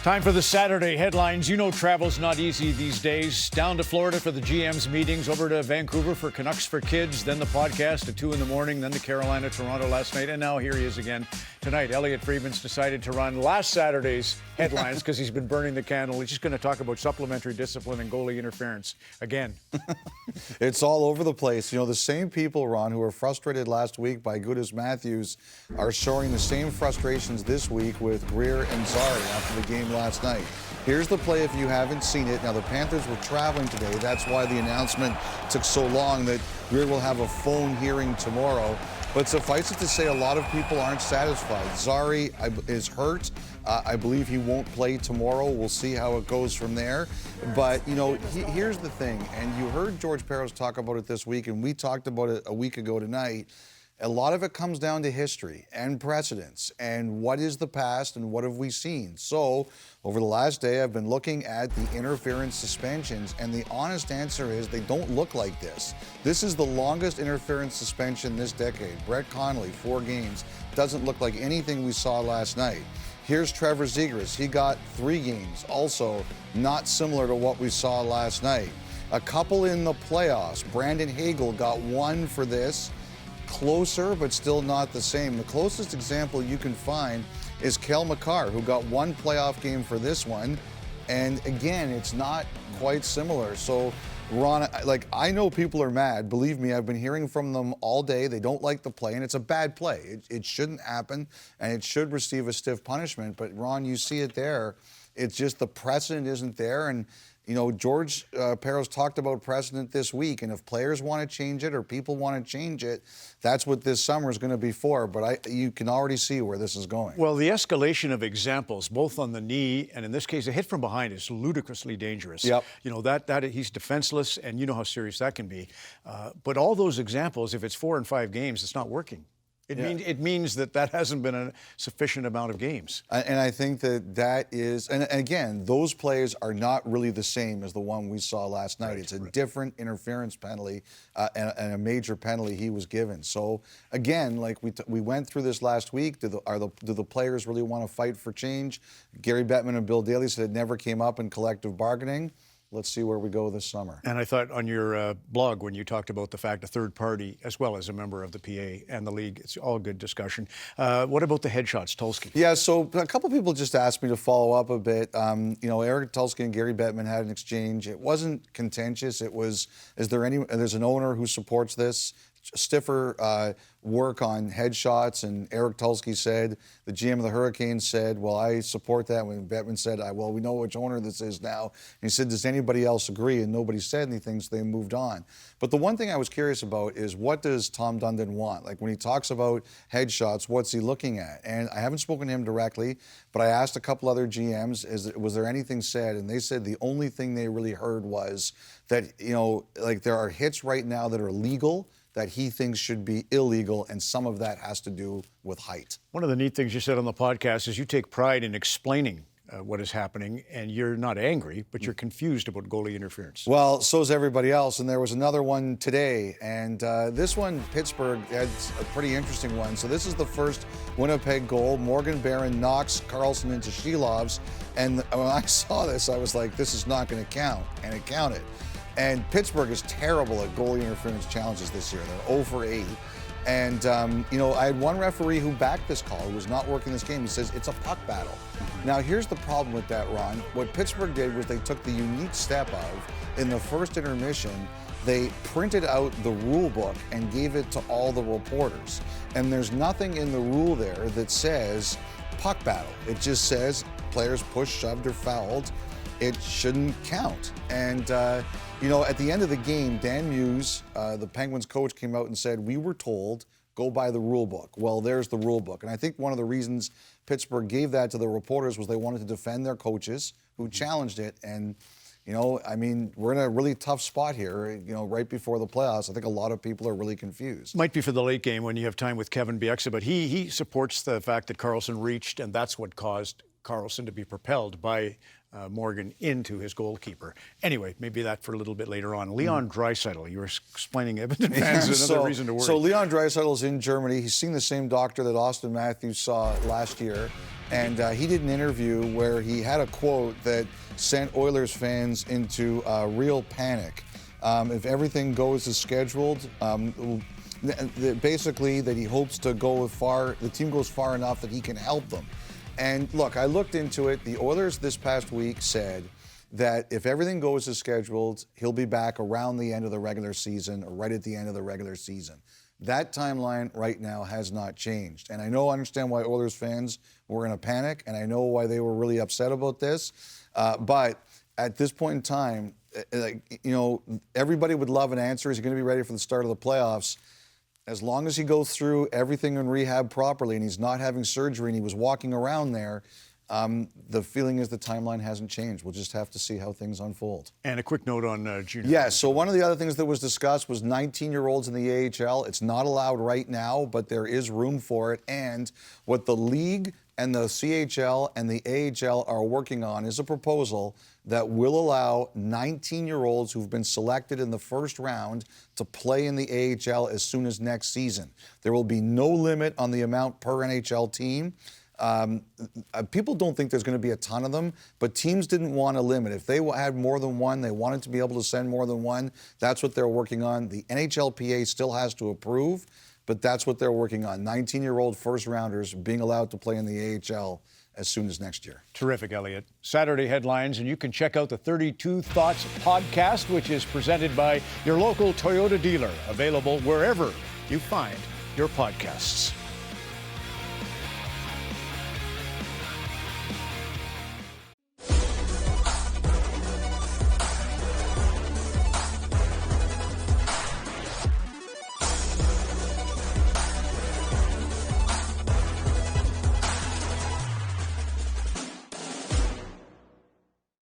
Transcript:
Time for the Saturday headlines. You know travel's not easy these days. Down to Florida for the GM's meetings, over to Vancouver for Canucks for Kids, then the podcast at 2 in the morning, then to Carolina, Toronto last night, and now here he is again tonight. Elliotte Friedman's decided to run last Saturday's headlines because he's been burning the candle. He's just going to talk about supplementary discipline and goalie interference again. It's all over the place. You know, the same people, Ron, who were frustrated last week by Goodis Matthews are showing the same frustrations this week with Greer and Zary after the game last night. Here's the play if you haven't seen it. Now, the Panthers were traveling today. That's why the announcement took so long that Greer will have a phone hearing tomorrow. But suffice it to say, a lot of people aren't satisfied. Zary is hurt. I believe he won't play tomorrow. We'll see how it goes from there. But, you know, here's the thing, and you heard George Parros talk about it this week, and we talked about it a week ago tonight. A lot of it comes down to history and precedents and what is the past and what have we seen. So over the last day, I've been looking at the interference suspensions, and the honest answer is they don't look like this. This is the longest interference suspension this decade. Brett Connolly, 4 games. Doesn't look like anything we saw last night. Here's Trevor Zegras. He got 3 games. Also not similar to what we saw last night. A couple in the playoffs. Brandon Hagel got 1 for this. Closer, but still not the same. The closest example you can find is Cale Makar, who got 1 playoff game for this one. And again, it's not quite similar. So, Ron, I know people are mad. Believe me, I've been hearing from them all day. They don't like the play, and it's a bad play. It shouldn't happen, and it should receive a stiff punishment. But, Ron, you see it there. It's just the precedent isn't there. And, you know, George Parros talked about precedent this week, and if players want to change it or people want to change it, that's what this summer is going to be for. But you can already see where this is going. Well, the escalation of examples, both on the knee and in this case, a hit from behind is ludicrously dangerous. Yep. You know, that he's defenseless, and you know how serious that can be. But all those examples, if it's 4 and 5 games, it's not working. It means that hasn't been a sufficient amount of games. And I think that is, and again, those plays are not really the same as the one we saw last night. Right, it's a different interference penalty and a major penalty he was given. So again, like we went through this last week, do the players really want to fight for change? Gary Bettman and Bill Daly said it never came up in collective bargaining. Let's see where we go this summer. And I thought on your blog, when you talked about the fact a third party, as well as a member of the PA and the league, it's all good discussion. What about the headshots, Tulsky? Yeah, so a couple people just asked me to follow up a bit. You know, Eric Tulsky and Gary Bettman had an exchange. It wasn't contentious. It was, there's an owner who supports this. Stiffer work on headshots, and Eric Tulsky said, the GM of the Hurricanes said, well, I support that. When Bettman said, well, we know which owner this is now. And he said, does anybody else agree? And nobody said anything, so they moved on. But the one thing I was curious about is, what does Tom Dundon want? Like, when he talks about headshots, what's he looking at? And I haven't spoken to him directly, but I asked a couple other GMs, was there anything said? And they said the only thing they really heard was that, you know, like, there are hits right now that are legal that he thinks should be illegal, and some of that has to do with height. One of the neat things you said on the podcast is you take pride in explaining what is happening, and you're not angry, but you're confused about goalie interference. Well, so's everybody else, and there was another one today, and this one, Pittsburgh, had a pretty interesting one. So this is the first Winnipeg goal. Morgan Barron knocks Karlsson into Shilovs, and when I saw this, I was like, this is not going to count, and it counted. And Pittsburgh is terrible at goalie interference challenges this year. They're 0 for 8. And, you know, I had one referee who backed this call, who was not working this game. He says it's a puck battle. Now, here's the problem with that, Ron. What Pittsburgh did was they took the unique step of, in the first intermission, they printed out the rule book and gave it to all the reporters. And there's nothing in the rule there that says puck battle. It just says players pushed, shoved, or fouled. It shouldn't count. And, you know, at the end of the game, Dan Muse, the Penguins coach, came out and said, we were told, go by the rule book. Well, there's the rule book. And I think one of the reasons Pittsburgh gave that to the reporters was they wanted to defend their coaches who challenged it. And, you know, I mean, we're in a really tough spot here, you know, right before the playoffs. I think a lot of people are really confused. Might be for the late game when you have time with Kevin Bieksa, but he supports the fact that Karlsson reached, and that's what caused Karlsson to be propelled by Morgan into his goalkeeper. Anyway, maybe that for a little bit later on. Elliotte Draisaitl, you were explaining Edmonton fans another reason to worry. So Elliotte Draisaitl is in Germany. He's seeing the same doctor that Austin Matthews saw last year. And he did an interview where he had a quote that sent Oilers fans into real panic. If everything goes as scheduled, basically that he hopes to go the team goes far enough that he can help them. And look, I looked into it. The Oilers this past week said that if everything goes as scheduled, he'll be back around the end of the regular season or right at the end of the regular season. That timeline right now has not changed. And I understand why Oilers fans were in a panic, and I know why they were really upset about this. But at this point in time, everybody would love an answer. Is he going to be ready for the start of the playoffs? As long as he goes through everything in rehab properly and he's not having surgery and he was walking around there, the feeling is the timeline hasn't changed. We'll just have to see how things unfold. And a quick note on junior. Yeah, so one of the other things that was discussed was 19-year-olds in the AHL. It's not allowed right now, but there is room for it. And what the league and the CHL and the AHL are working on is a proposal that will allow 19-year-olds who've been selected in the first round to play in the AHL as soon as next season. There will be no limit on the amount per NHL team. People don't think there's going to be a ton of them, but teams didn't want a limit. If they had more than one, they wanted to be able to send more than one. That's what they're working on. The NHLPA still has to approve, but that's what they're working on. 19-year-old first-rounders being allowed to play in the AHL as soon as next year. Terrific, Elliotte. Saturday headlines, and you can check out the 32 Thoughts podcast, which is presented by your local Toyota dealer, available wherever you find your podcasts.